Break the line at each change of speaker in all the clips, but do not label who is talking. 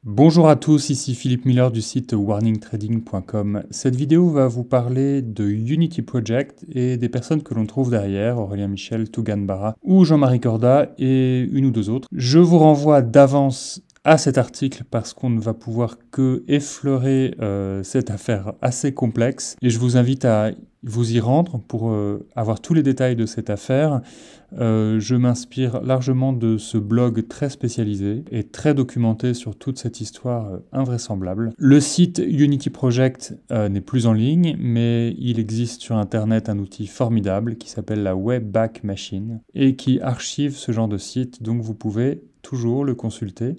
Bonjour à tous, ici Philippe Miller du site warningtrading.com. Cette vidéo va vous parler de Unity Project et des personnes que l'on trouve derrière, Aurélien Michel, Tougan Barra ou Jean-Marie Corda et une ou deux autres. Je vous renvoie d'avance à cet article parce qu'on ne va pouvoir que effleurer cette affaire assez complexe et je vous invite à vous y rendre pour avoir tous les détails de cette affaire. Je m'inspire largement de ce blog très spécialisé et très documenté sur toute cette histoire invraisemblable. Le site Unity Project n'est plus en ligne, mais il existe sur Internet un outil formidable qui s'appelle la Webback Machine et qui archive ce genre de site, donc vous pouvez toujours le consulter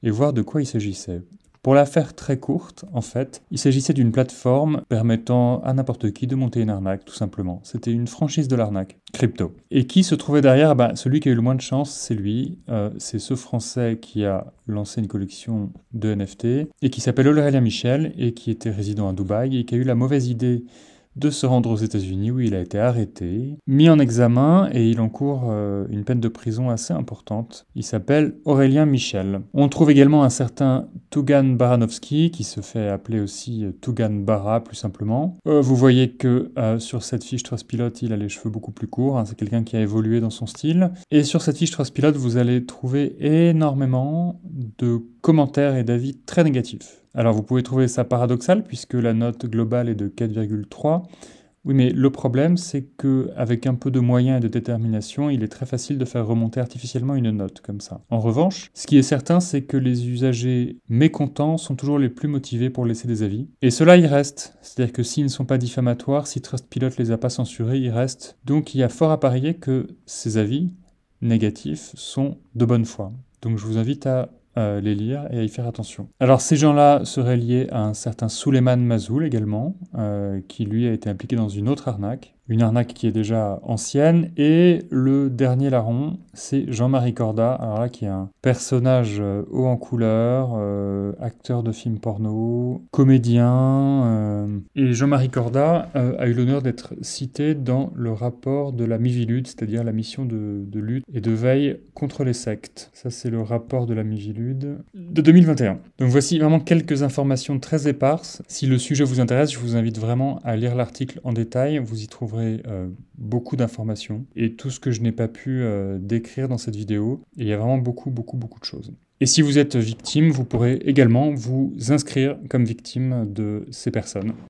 et voir de quoi il s'agissait. Pour la faire très courte, en fait, il s'agissait d'une plateforme permettant à n'importe qui de monter une arnaque, tout simplement. C'était une franchise de l'arnaque, crypto. Et qui se trouvait derrière? Celui qui a eu le moins de chance, c'est lui. C'est ce Français qui a lancé une collection de NFT et qui s'appelle Aurélien Michel et qui était résident à Dubaï et qui a eu la mauvaise idée de se rendre aux États-Unis où il a été arrêté, mis en examen et il encourt une peine de prison assez importante. Il s'appelle Aurélien Michel. On trouve également un certain Tougan Baranovski qui se fait appeler aussi Tougan Barra plus simplement. Vous voyez que sur cette fiche Trustpilot, il a les cheveux beaucoup plus courts. C'est quelqu'un qui a évolué dans son style. Et sur cette fiche Trustpilot, vous allez trouver énormément de commentaires et d'avis très négatifs. Alors vous pouvez trouver ça paradoxal puisque la note globale est de 4,3. Oui, mais le problème c'est qu'avec un peu de moyens et de détermination, il est très facile de faire remonter artificiellement une note comme ça. En revanche, ce qui est certain, c'est que les usagers mécontents sont toujours les plus motivés pour laisser des avis. Et cela, il reste. C'est-à-dire que s'ils ne sont pas diffamatoires, si Trustpilot les a pas censurés, ils restent. Donc il y a fort à parier que ces avis négatifs sont de bonne foi. Donc je vous invite à les lire et à y faire attention. Alors ces gens-là seraient liés à un certain Souleymane Mazoul également, qui lui a été impliqué dans une autre arnaque. Une arnaque qui est déjà ancienne. Et le dernier larron, c'est Jean-Marie Corda, alors là qui est un personnage haut en couleur, acteur de films porno, comédien. Et Jean-Marie Corda a eu l'honneur d'être cité dans le rapport de la Miviludes, c'est-à-dire la mission de lutte et de veille contre les sectes. Ça c'est le rapport de la Miviludes de 2021. Donc voici vraiment quelques informations très éparses. Si le sujet vous intéresse, je vous invite vraiment à lire l'article en détail. Vous y trouverez beaucoup d'informations et tout ce que je n'ai pas pu décrire dans cette vidéo. Et il y a vraiment beaucoup de choses. Et si vous êtes victime, vous pourrez également vous inscrire comme victime de ces personnes.